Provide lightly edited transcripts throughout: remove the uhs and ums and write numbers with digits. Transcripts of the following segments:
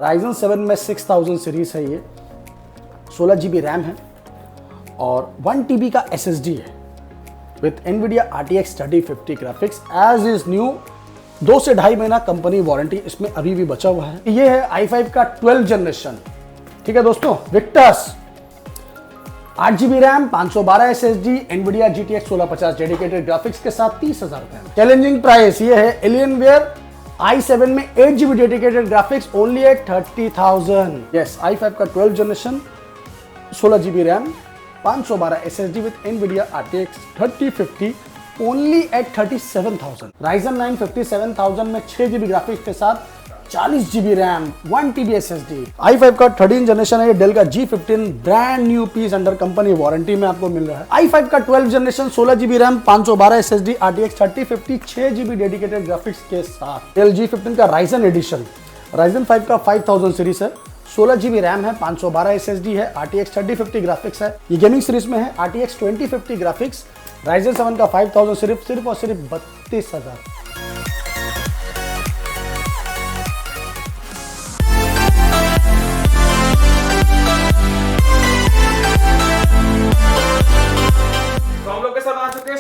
Ryzen 7 में 6000 series है ये, 16 GB रैम है और 1 TB का SSD है with NVIDIA RTX 3050 graphics as is new. 2 से 2.5 महीना कंपनी वारंटी इसमें अभी भी बचा हुआ है। ये है i5 का 12 जनरेशन, ठीक है दोस्तों, Victus 8 GB RAM, 512 SSD, NVIDIA GTX 1650 dedicated graphics के साथ 30,000 रुपए। चैलेंजिंग प्राइस ये है Alienware i7 में 8 GB dedicated graphics only at 30,000। Yes, i5 का 12 generation, 16 GB RAM, 512 SSD with NVIDIA RTX 3050 only at 37,000। Ryzen 9 57,000 में 6 GB ग्राफिक्स के साथ 40 GB RAM, 1 TB SSD। i5 का 13 जनरेशन है, ये डेल का G15 brand new piece under company warranty में आपको मिल रहा है। i5 का 12 generation, 16 GB RAM, 512 SSD, RTX 3050, 6 GB dedicated graphics के साथ। डेल G15 का Ryzen एडिशन, Ryzen 5 का 5000 सीरीज है, 16 GB रैम है, 512 SSD है, RTX 3050 ग्राफिक्स है। ये गेमिंग सीरीज में है, RTX 2050 ग्राफिक्स। Ryzen 7 का 5000 सिर्फ और सिर्फ 32,000।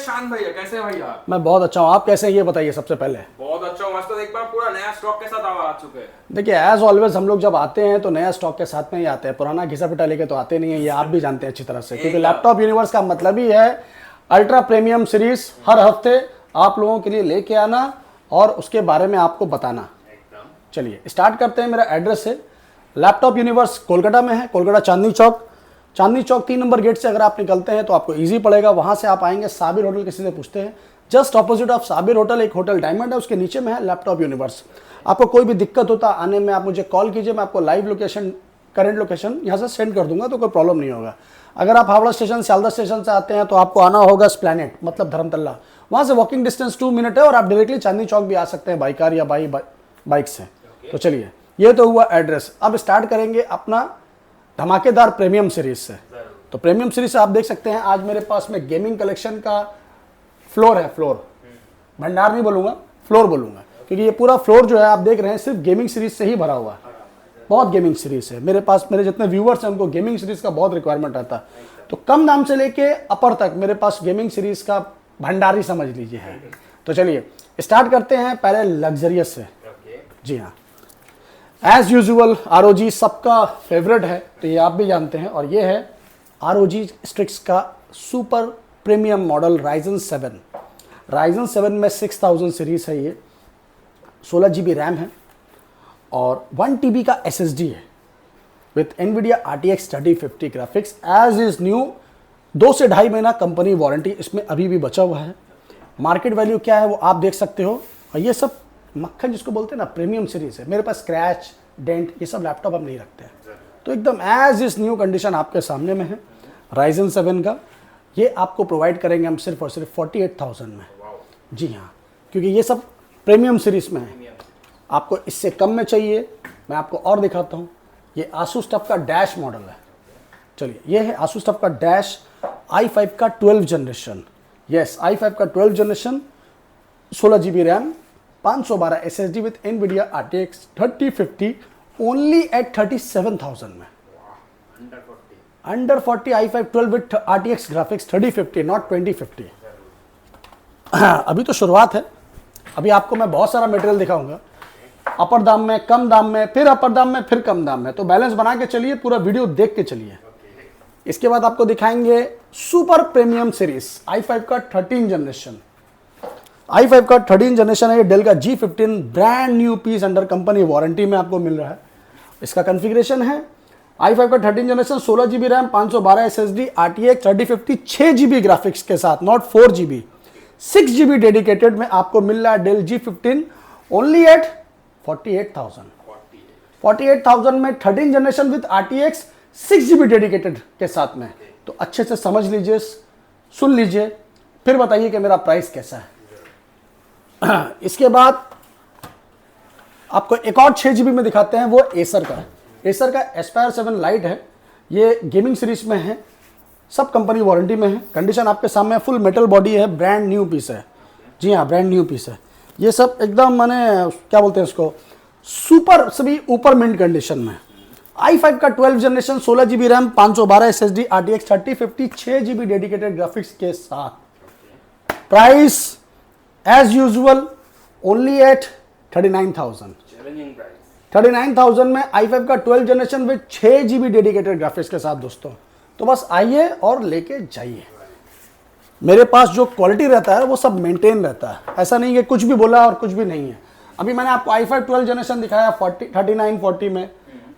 शान भैया कैसे हैं भैया? मैं बहुत अच्छा हूँ, आप कैसे हैं ये बताइए सबसे पहले। बहुत अच्छा हूँ, मस्त। एक बार पूरा नया स्टॉक के साथ आ चुके हैं। देखिए एज ऑलवेज हम लोग जब आते हैं तो नया स्टॉक के साथ में ही आते हैं, पुराना घिसा पिटा लेके तो आते नहीं है, ये आप भी जानते हैं अच्छी तरह से, क्योंकि लैपटॉप यूनिवर्स का मतलब ही है अल्ट्रा प्रीमियम सीरीज हर हफ्ते आप लोगों के लिए लेके आना और उसके बारे में आपको बताना। चलिए स्टार्ट करते हैं। मेरा एड्रेस है लैपटॉप यूनिवर्स, कोलकाता में है, कोलकाता चांदनी चौक 3 नंबर गेट से अगर आप निकलते हैं तो आपको इजी पड़ेगा। वहां से आप आएंगे साबिर होटल किसी से पूछते हैं, just opposite of Sabir hotel एक होटल डायमंड है, उसके नीचे में है लैपटॉप यूनिवर्स। आपको कोई भी दिक्कत होता आने में आप मुझे कॉल कीजिए, मैं आपको लाइव लोकेशन, करंट लोकेशन यहाँ से सेंड कर दूंगा, तो कोई प्रॉब्लम नहीं होगा। अगर आप हावड़ा स्टेशन सियालदा स्टेशन से आते हैं तो आपको आना होगा स्प्लैनेट, मतलब धर्मतल्ला, वहाँ से वॉकिंग डिस्टेंस 2 मिनट है और आप डायरेक्टली चांदनी चौक भी आ सकते हैं बाई कार या बाइक से। तो चलिए ये तो हुआ एड्रेस। अब स्टार्ट करेंगे अपना धमाकेदार प्रीमियम सीरीज से। तो प्रीमियम सीरीज से आप देख सकते हैं आज मेरे पास में गेमिंग कलेक्शन का फ्लोर है, फ्लोर, भंडार नहीं बोलूंगा, फ्लोर बोलूंगा, क्योंकि ये पूरा फ्लोर जो है आप देख रहे हैं सिर्फ गेमिंग सीरीज से ही भरा हुआ है। बहुत गेमिंग सीरीज है मेरे पास, मेरे जितने व्यूवर्स हैं उनको गेमिंग सीरीज का बहुत रिक्वायरमेंट आता है, तो कम दाम से लेके अपर तक मेरे पास गेमिंग सीरीज का भंडार ही समझ लीजिए है। तो चलिए स्टार्ट करते हैं पहले लग्जरियस से। जी हाँ, एज यूजुअल ROG सबका फेवरेट है, तो ये आप भी जानते हैं, और ये है ROG स्ट्रिक्स का super premium model Ryzen 7। Ryzen 7 में 6000 सीरीज है ये, 16 GB रैम है और 1 TB का SSD है with NVIDIA RTX 3050 graphics as is new. 2 से 2.5 महीना कंपनी वारंटी इसमें अभी भी बचा हुआ है। मार्केट वैल्यू क्या है वो आप देख सकते हो, और ये सब मक्खन जिसको बोलते हैं ना, प्रीमियम सीरीज है। मेरे पास स्क्रैच डेंट ये सब लैपटॉप हम नहीं रखते हैं, तो एकदम एज इज न्यू कंडीशन आपके सामने में है। Ryzen 7 का ये आपको प्रोवाइड करेंगे हम सिर्फ और सिर्फ 48,000 में। जी हाँ, क्योंकि ये सब प्रीमियम सीरीज में है। आपको इससे कम में चाहिए, मैं आपको और दिखाता हूँ। ये Asus TUF का डैश मॉडल है। चलिए ये है Asus TUF का डैश i5 का 12 जनरेशन। यस, i5 का 12 generation, 16 GB RAM, 512 SSD with NVIDIA RTX 3050 only at 37,000 में। Under 40 i5 12 with RTX graphics 3050, not 2050। अभी तो शुरुआत है, अभी आपको मैं बहुत सारा मटेरियल दिखाऊंगा, अपर दाम में, कम दाम में, फिर अपर दाम में, फिर कम दाम में। तो बैलेंस बना के चलिए, पूरा वीडियो देख के चलिए। इसके बाद आपको दिखाएंगे सुपर प्रीमियम सीरीज i5 का 13 जनरेशन। i5 का 13 जनरेशन है, ये डेल का G15 brand new piece under company warranty में आपको मिल रहा है। इसका कॉन्फ़िगरेशन है i5 का 13 generation, 16 GB RAM, 512 SSD, RTX 3050, 6 GB graphics के साथ, नॉट 4 GB, 6 GB डेडिकेटेड में आपको मिल रहा है डेल G15 ओनली एट 48,000। 48,000 में 13 generation with RTX 6 GB dedicated के साथ में। तो अच्छे से समझ लीजिए, सुन लीजिए, फिर बताइए कि मेरा प्राइस कैसा है। इसके बाद आपको एक और 6 GB में दिखाते हैं, वो एसर का है। एसर का Aspire 7 लाइट है, ये गेमिंग सीरीज में है, सब कंपनी वारंटी में है। कंडीशन आपके सामने, फुल मेटल बॉडी है, ब्रांड न्यू पीस है। जी हाँ, ब्रांड न्यू पीस है। ये सब एकदम, मैंने क्या बोलते हैं इसको, सुपर सभी ऊपर मिंट कंडीशन में। i5 का 12 generation 16 GB RAM 512 SSD RTX 3050 6 GB dedicated graphics के साथ। Price as usual only at 39,000। Challenging price 39,000 में i5 का 12 generation with 6 GB dedicated graphics के साथ दोस्तों। तो बस आइए और लेके जाइए। मेरे पास जो क्वालिटी रहता है वो सब मेंटेन रहता है, ऐसा नहीं कि कुछ भी बोला और कुछ भी नहीं है। अभी मैंने आपको i5 12 जनरेशन दिखाया 3940 में।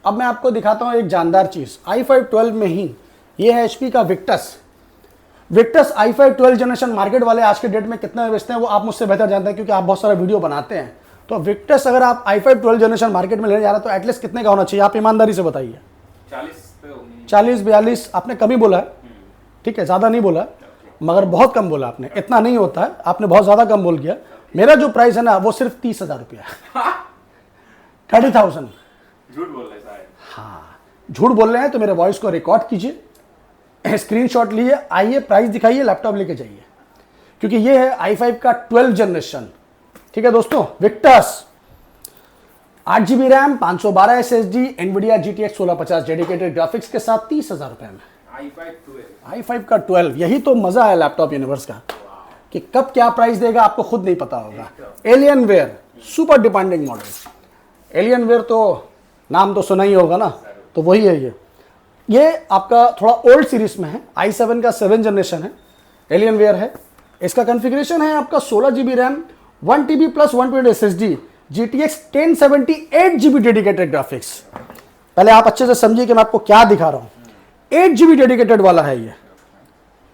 अब मैं आपको दिखाता हूँ एक जानदार चीज़। i5 12 में ही ये है HP का विक्टस i5 12 जनरेशन। मार्केट वाले आज के डेट में कितना बेचते हैं वो आप मुझसे बेहतर जानते हैं, क्योंकि आप बहुत सारा वीडियो बनाते हैं। तो विक्टस अगर आप i5 12 जनरेशन मार्केट में लेने जा रहे हैं तो एटलीस्ट कितने का होना चाहिए, आप ईमानदारी से बताइए। 40-42 आपने कम ही बोला है, ठीक है, ज़्यादा नहीं बोला, मगर बहुत कम बोला आपने। इतना नहीं होता है, आपने बहुत ज़्यादा कम बोल दिया। मेरा जो प्राइस है ना वो सिर्फ 30,000 रुपया है। 30,000। झूठ बोल रहे साहब। हाँ, झूठ बोल रहे हैं तो मेरे वॉइस को रिकॉर्ड कीजिए, स्क्रीनशॉट लीजिए, आइए प्राइस दिखाइए, लैपटॉप लेके जाइए, क्योंकि ये है i5 का 12 जनरेशन। ठीक है दोस्तों, Victus 8 GB RAM 512 SSD NVIDIA GTX 1650 dedicated graphics के साथ 30,000 रुपए में। i5 का 12, यही तो मजा है लैपटॉप यूनिवर्स का, कि कब क्या प्राइस देगा आपको खुद नहीं पता होगा। Alienware super demanding model. Alienware तो नाम तो सुना ही होगा ना, तो वही है ये आपका थोड़ा ओल्ड सीरीज में है। i7 का 7 जनरेशन है, एलियनवेयर है। इसका कॉन्फ़िगरेशन है आपका 16 GB RAM 1 TB plus 128 SSD GTX 1078 GB dedicated graphics. पहले आप अच्छे से समझिए कि मैं आपको क्या दिखा रहा हूँ। 8 GB डेडिकेटेड वाला है ये,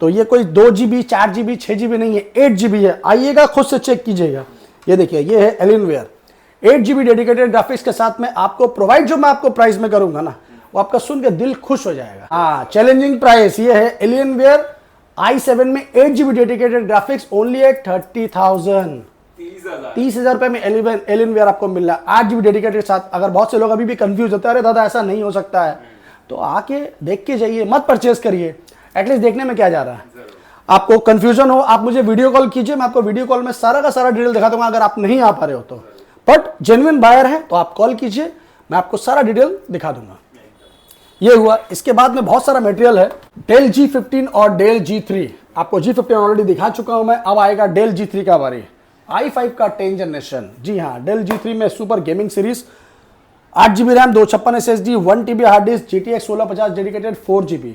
तो ये कोई 2 GB 4 GB 6 GB नहीं है, 8 GB है। आइएगा खुद से चेक कीजिएगा। ये देखिए, ये है एलियनवेयर 8 GB डेडिकेटेड ग्राफिक्स के साथ में आपको प्रोवाइड, जो मैं आपको प्राइस में करूंगा ना वो आपका सुन के दिल खुश हो जाएगा। हाँ, चैलेंजिंग प्राइस ये है एलियनवेयर i7 में 8 GB dedicated graphics only at 30,000। 30,000 रुपए में एलियनवेयर आपको मिल रहा है 8 GB डेडिकेटेड के साथ। अगर बहुत से लोग अभी भी कंफ्यूज होते हैं, अरे दादा ऐसा नहीं हो सकता है, तो आके देख के जाइए, मत परचेज करिए, एटलीस्ट देखने में क्या जा रहा है। आपको कंफ्यूजन हो, आप मुझे वीडियो कॉल कीजिए, मैं आपको वीडियो कॉल में सारा का सारा डिटेल दिखा दूंगा अगर आप नहीं आ पा रहे हो तो। बट जेन्युइन बायर है तो आप कॉल कीजिए, मैं आपको सारा डिटेल दिखा दूंगा। ये हुआ। इसके बाद में बहुत सारा मटेरियल है, डेल G15 और डेल G3। आपको G15 ऑलरेडी दिखा चुका हूं मैं, अब आएगा डेल G3 का बारी। i5 का 10 जनरेशन, जी हाँ, डेल G3 में super gaming series 8 GB RAM 256 SSD 1 TB hard disk GTX 1650 dedicated 4 GB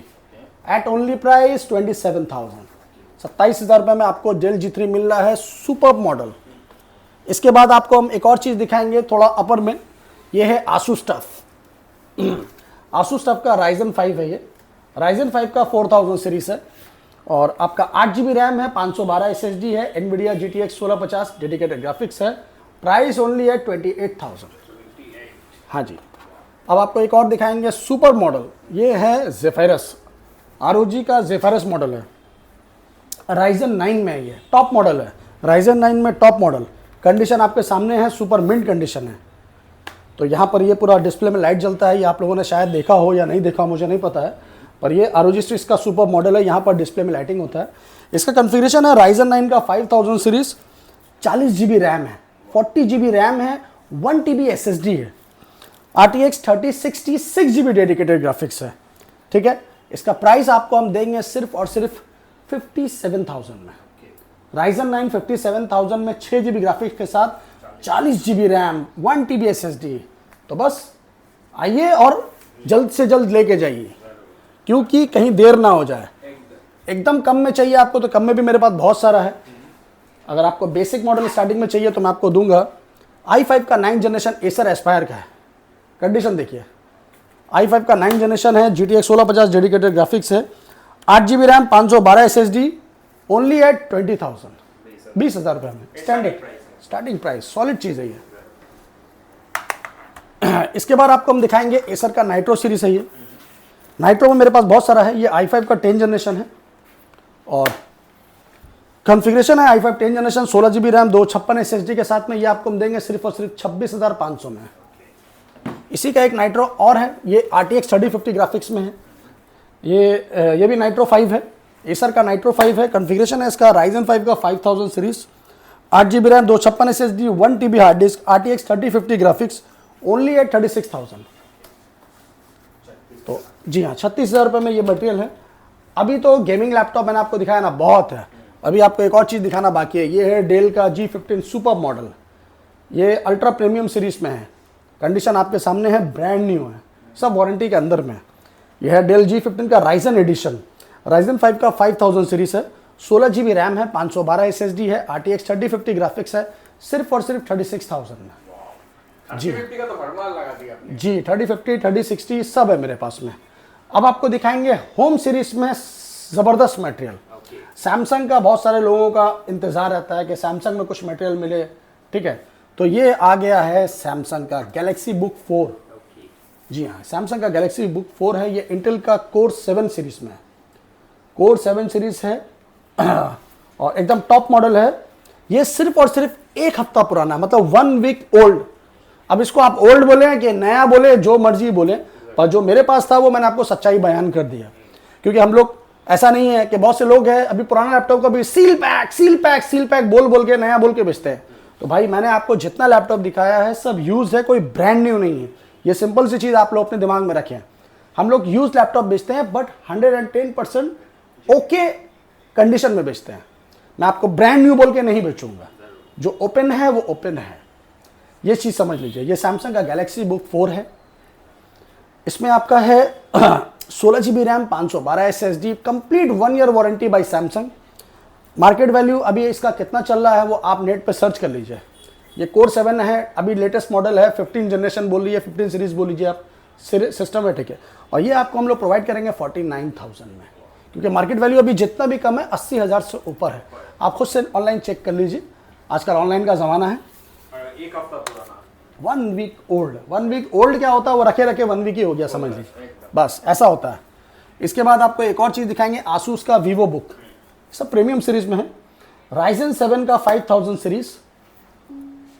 at only price 27,000। 27,000 रुपये में आपको डेल G3 मिल रहा है, सुपर मॉडल। इसके बाद आपको हम एक और चीज़ दिखाएंगे थोड़ा अपर में, ये है आसूस टफ। आसूस टफ का Ryzen 5 है, ये Ryzen 5 का 4000 सीरीज है और आपका 8 GB रैम है 512 SSD है NVIDIA GTX 1650 डेडिकेटेड ग्राफिक्स है। प्राइस ओनली है 28,000। हाँ जी। अब आपको एक और दिखाएंगे सुपर मॉडल, ये है जेफायरस, ROG का जेफायरस मॉडल है, Ryzen 9 में, ये टॉप मॉडल है, Ryzen 9 में टॉप मॉडल। कंडीशन आपके सामने है, सुपर मिंट कंडीशन है। तो यहाँ पर ये पूरा डिस्प्ले में लाइट जलता है, ये आप लोगों ने शायद देखा हो या नहीं देखा, मुझे नहीं पता है, पर ये ROG सीरीज का सुपर मॉडल है। यहाँ पर डिस्प्ले में लाइटिंग होता है। इसका कॉन्फ़िगरेशन है Ryzen 9 का 5000 सीरीज, 40 GB रैम है, 40 GB रैम है, 1 TB SSD है, RTX 3060 6 GB डेडिकेटेड ग्राफिक्स है। ठीक है, इसका प्राइस आपको हम देंगे सिर्फ और सिर्फ 57,000 में। Ryzen 9 57,000 में 6 GB ग्राफिक्स के साथ 40 GB रैम 1 TB SSD। तो बस आइए और जल्द से जल्द लेके जाइए, क्योंकि कहीं देर ना हो जाए। एकदम कम में चाहिए आपको तो कम में भी मेरे पास बहुत सारा है। अगर आपको बेसिक मॉडल स्टार्टिंग में चाहिए तो मैं आपको दूंगा। i5 का 9 जनरेशन एसर एस्पायर का है, कंडीशन देखिए। i5 का 9 जनरेशन है, GTX 1650 डेडिकेटेड ग्राफिक्स है, 8 GB RAM 512 SSD only at 20,000। 20,000 रुपये में स्टार्टिंग प्राइस, सॉलिड चीज़ है ये। इसके बाद आपको हम दिखाएंगे एसर का नाइट्रो सीरीज है। ये नाइट्रो में मेरे पास बहुत सारा है। ये i5 का 10 जनरेशन है और कॉन्फ़िगरेशन है i5 10 generation 16 GB RAM 256 SSD के साथ में। ये आपको हम देंगे सिर्फ और सिर्फ 26,500 में। इसी का एक नाइट्रो और है, ये RTX 3050 ग्राफिक्स में है। ये भी नाइट्रो 5 है, एसर का नाइट्रो 5 है। कॉन्फ़िगरेशन है इसका Ryzen 5 का 5000 series, 8 GB RAM 256 SSD 1 TB hard disk, RTX 3050 graphics only at 36,000। तो जी हाँ, 36,000 रुपये में ये मटेरियल है। अभी तो गेमिंग लैपटॉप मैंने आपको दिखाया ना, बहुत है। अभी आपको एक और चीज़ दिखाना बाकी है। ये है डेल का G15 सुपर मॉडल। ये अल्ट्रा प्रीमियम सीरीज में है। कंडीशन आपके सामने है, ब्रांड न्यू है, सब वारंटी के अंदर में। यह है डेल G15 का राइजन एडिशन, राइजन 5 का 5000 सीरीज है, 16 GB रैम है, 512 SSD है, RTX 3050 ग्राफिक्स है, सिर्फ और सिर्फ 36,000 में। जी 3050 का तो भरमार लगा दिया आपने। जी 3050 3060 सब है मेरे पास में। अब आपको दिखाएंगे होम सीरीज में ज़बरदस्त मटेरियल। सैमसंग का बहुत सारे लोगों का इंतज़ार रहता है कि सैमसंग में कुछ मटेरियल मिले, ठीक है। तो ये आ गया है सैमसंग का गैलेक्सी बुक 4। जी हाँ, सैमसंग का गैलेक्सी बुक 4 है। ये इंटेल का कोर 7 सीरीज में है, कोर 7 सीरीज है और एकदम टॉप मॉडल है। ये सिर्फ और सिर्फ एक हफ्ता पुराना, मतलब 1 वीक ओल्ड। अब इसको आप ओल्ड बोले कि नया बोले, जो मर्जी बोले, पर जो मेरे पास था वो मैंने आपको सच्चाई बयान कर दिया। क्योंकि हम लोग ऐसा नहीं है कि बहुत से लोग हैं अभी पुराना लैपटॉप का भी seal pack seal pack seal pack बोल बोल के नया बोल के बेचते हैं। तो भाई मैंने आपको जितना लैपटॉप दिखाया है सब यूज है, कोई ब्रांड न्यू नहीं है। ये सिंपल सी चीज़ आप लोग अपने दिमाग में रखें। हम लोग यूज लैपटॉप बेचते हैं बट 110% ओके कंडीशन में बेचते हैं। मैं आपको ब्रांड न्यू बोल के नहीं बेचूंगा। जो ओपन है वो ओपन है, ये चीज़ समझ लीजिए। ये सैमसंग का गैलेक्सी बुक 4 है। इसमें आपका है 16 GB RAM, 512 SSD, complete 1 year warranty by Samsung. Market value अभी इसका कितना चल रहा है वो आप नेट पे सर्च कर लीजिए। ये कोर 7 है, अभी लेटेस्ट मॉडल है, 15 जनरेशन बोल लीजिए, 15 सीरीज बोल लीजिए आप, सिस्टमेटिक है। और ये आपको हम लोग प्रोवाइड करेंगे 49,000 में, क्योंकि मार्केट वैल्यू अभी जितना भी कम है 80,000 से ऊपर है। आप खुद से ऑनलाइन चेक कर लीजिए, आजकल ऑनलाइन का ज़माना है। एक हफ्ता पुराना, 1 वीक ओल्ड। 1 वीक ओल्ड क्या होता है, वो रखे रखे 1 वीक ही हो गया, समझ लीजिए, बस ऐसा होता है। इसके बाद आपको एक और चीज़ दिखाएंगे, आसूस का वीवो बुक, सब प्रीमियम सीरीज में है। राइजन 7 का 5000 सीरीज,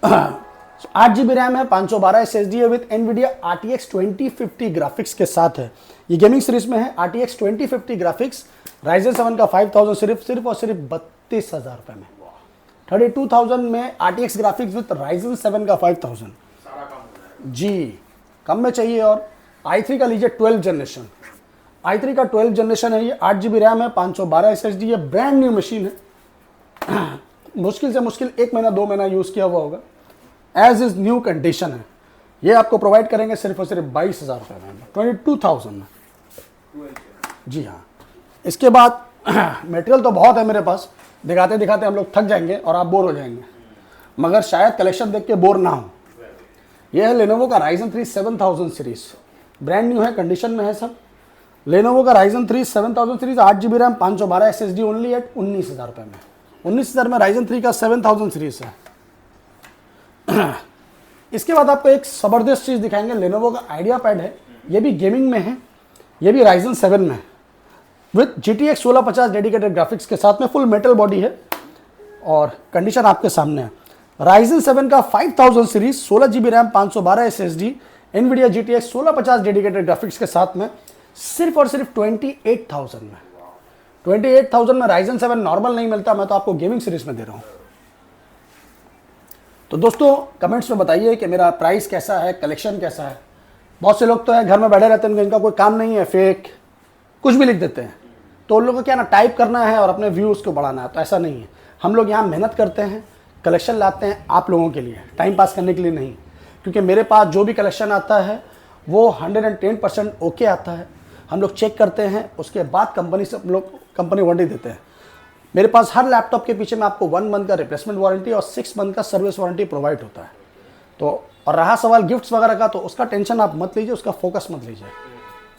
8 GB रैम है, 512 SSD है विद एनवीडिया RTX 2050 ग्राफिक्स के साथ है। ये गेमिंग सीरीज में है, RTX 2050 ग्राफिक्स। राइजन 7 का 5000 सिर्फ और सिर्फ 32,000 रुपये में। 32,000 में RTX ग्राफिक्स विद राइजन 7 का 5000, सारा काम हो जाएगा। जी कम में चाहिए। और i3 का लीजिए 12 जनरेशन, i3 का 12 जनरेशन है। ये 8 GB रैम है, 512 SSD है, ब्रांड न्यू मशीन है। मुश्किल से मुश्किल 1 महीना 2 महीना यूज़ किया हुआ होगा, एज इज न्यू कंडीशन है। ये आपको प्रोवाइड करेंगे सिर्फ और सिर्फ 22,000 रुपये में, 22,000 में। जी हाँ, इसके बाद मटेरियल तो बहुत है मेरे पास, दिखाते दिखाते हम लोग थक जाएंगे और आप बोर हो जाएंगे, मगर शायद कलेक्शन देख के बोर ना हो। यह है लेनोवो का Ryzen 3 7000 सीरीज, ब्रांड न्यू है, कंडीशन में है सब। लेनोवो का Ryzen 3 7000 series, 8 GB RAM, 512 SSD, only at 19,000 रुपये में। 19,000 में Ryzen 3 का 7000 सीरीज है। इसके बाद आपको एक ज़बरदस्त चीज़ दिखाएंगे, लेनोवो का आइडिया पैड है। ये भी गेमिंग में है, ये भी Ryzen 7 में है विद GTX 1650 डेडिकेटेड ग्राफिक्स के साथ में, फुल मेटल बॉडी है और कंडीशन आपके सामने है। Ryzen 7 का 5000 series, 16 GB RAM, 512 SSD, Nvidia GTX 1650 dedicated graphics के साथ में, सिर्फ और सिर्फ 28,000 में। 28,000 में Ryzen 7 नॉर्मल नहीं मिलता, मैं तो आपको गेमिंग सीरीज में दे रहा हूँ। तो दोस्तों कमेंट्स में बताइए कि मेरा प्राइस कैसा है, कलेक्शन कैसा है। बहुत से लोग तो है घर में बैठे रहते हैं, इनका कोई काम नहीं है, फेक कुछ भी लिख देते हैं। तो उन लोगों को क्या ना, टाइप करना है और अपने व्यूज़ को बढ़ाना है। तो ऐसा नहीं है, हम लोग यहाँ मेहनत करते हैं, कलेक्शन लाते हैं आप लोगों के लिए, टाइम पास करने के लिए नहीं। क्योंकि मेरे पास जो भी कलेक्शन आता है वो 110% ओके आता है। हम लोग चेक करते हैं, उसके बाद कंपनी से हम लोग कंपनी वारंटी देते हैं। मेरे पास हर लैपटॉप के पीछे में आपको 1 मंथ का रिप्लेसमेंट वारंटी और 6 मंथ का सर्विस वारंटी प्रोवाइड होता है। तो और रहा सवाल गिफ्ट्स वगैरह का, तो उसका टेंशन आप मत लीजिए, उसका फोकस मत लीजिए।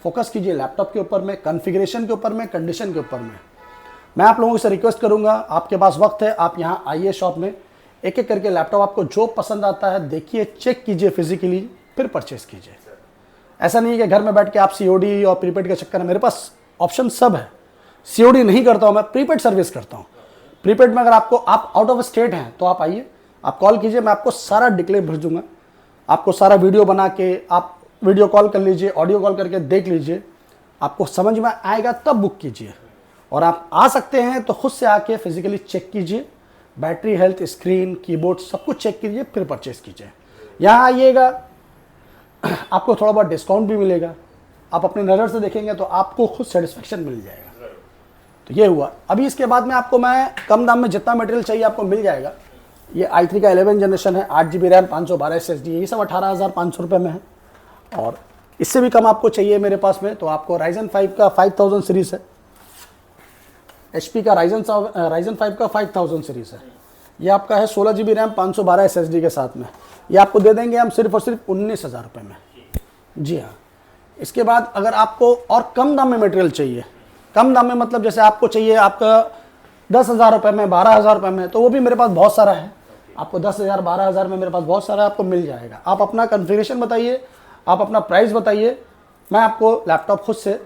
फोकस कीजिए लैपटॉप के ऊपर में, कॉन्फ़िगरेशन के ऊपर में, कंडीशन के ऊपर में। मैं आप लोगों से रिक्वेस्ट करूंगा, आपके पास वक्त है, आप यहाँ आइए शॉप में, एक एक करके लैपटॉप आपको जो पसंद आता है देखिए, चेक कीजिए फिजिकली, फिर परचेस कीजिए। ऐसा नहीं है कि घर में बैठ के आप COD और प्रीपेड के चक्कर में, मेरे पास ऑप्शन सब है। COD नहीं करता हूँ मैं, प्रीपेड सर्विस करता हूँ। प्रीपेड में अगर आपको, आप आउट ऑफ स्टेट हैं तो आप आइए, आप कॉल कीजिए, मैं आपको सारा डिक्लेयर भेज दूंगा। आपको सारा वीडियो बना के आप वीडियो कॉल कर लीजिए, ऑडियो कॉल करके देख लीजिए, आपको समझ में आएगा तब बुक कीजिए। और आप आ सकते हैं तो खुद से आके फिजिकली चेक कीजिए, बैटरी हेल्थ, स्क्रीन, कीबोर्ड सब कुछ चेक कीजिए, फिर परचेस कीजिए। यहाँ आइएगा, आपको थोड़ा बहुत डिस्काउंट भी मिलेगा। आप अपने नज़र से देखेंगे तो आपको खुद सेटिस्फेक्शन मिल जाएगा। तो ये हुआ। अभी इसके बाद में आपको मैं कम दाम में जितना मटेरियल चाहिए आपको मिल जाएगा। ये i3 का 11 जनरेशन है, 8GB रैम, 512 SSD, ये सब 18,500 रुपये में है। और इससे भी कम आपको चाहिए मेरे पास में तो आपको Ryzen 5 का 5000 सीरीज़ है, HP का Ryzen 5 का 5000 सीरीज़ है। ये आपका है 16GB रैम, 512 SSD के साथ में। ये आपको दे देंगे हम सिर्फ और सिर्फ 19,000 रुपये में। जी हाँ। इसके बाद अगर आपको और कम दाम में मटेरियल चाहिए, कम दाम में मतलब जैसे आपको चाहिए आपका 10,000 रुपये में, 12,000 रुपये में, तो वो भी मेरे पास बहुत सारा है। आपको 10,000 12,000 में मेरे पास बहुत सारा आपको मिल जाएगा। आप अपना कॉन्फ़िगरेशन बताइए, आप अपना प्राइस बताइए, मैं आपको लैपटॉप खुद से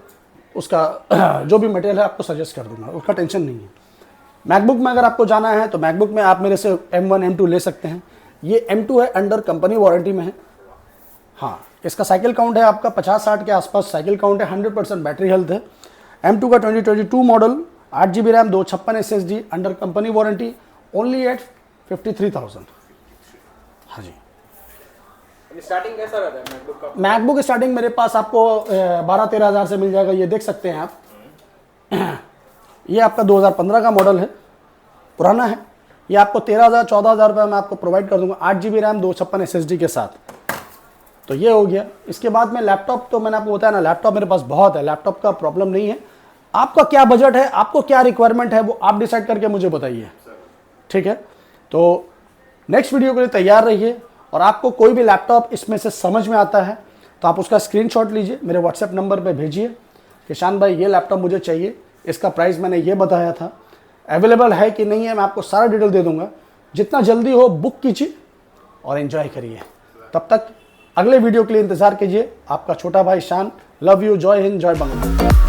उसका जो भी मटेरियल है आपको सजेस्ट कर दूंगा, उसका टेंशन नहीं है। मैकबुक में अगर आपको जाना है तो मैकबुक में आप मेरे से M1 M2 ले सकते हैं। ये M2 है, अंडर कंपनी वारंटी में है। हाँ, इसका साइकिल काउंट है आपका 50-60 के आसपास साइकिल काउंट है, 100% बैटरी हेल्थ है। M2 का 2022 model, 8GB RAM, 256 SSD, under company warranty, only at 53,000। हाँ जी। स्टार्टिंग कैसा रहता है मैकबुक का? मैकबुक स्टार्टिंग मेरे पास आपको 12-13 हज़ार से मिल जाएगा। ये देख सकते हैं आप। ये आपका 2015 का मॉडल है, पुराना है। ये आपको 13,000-14,000 रुपये में आपको प्रोवाइड कर दूंगा, 8GB रैम, 256 SSD के साथ। तो ये हो गया। इसके बाद में लैपटॉप, तो मैंने आपको बताया ना, लैपटॉप मेरे पास बहुत है, लैपटॉप का प्रॉब्लम नहीं है। आपका क्या बजट है, आपको क्या रिक्वायरमेंट है, वो आप डिसाइड करके मुझे बताइए, ठीक है। तो नेक्स्ट वीडियो के लिए तैयार रहिए। और आपको कोई भी लैपटॉप इसमें से समझ में आता है तो आप उसका स्क्रीनशॉट लीजिए, मेरे व्हाट्सएप नंबर पे भेजिए कि शान भाई ये लैपटॉप मुझे चाहिए, इसका प्राइस मैंने ये बताया था, अवेलेबल है कि नहीं है, मैं आपको सारा डिटेल दे दूंगा। जितना जल्दी हो बुक कीजिए और एंजॉय करिए। तब तक अगले वीडियो के लिए इंतज़ार कीजिए। आपका छोटा भाई शान। Love you. जय हिंद, जय बंगला।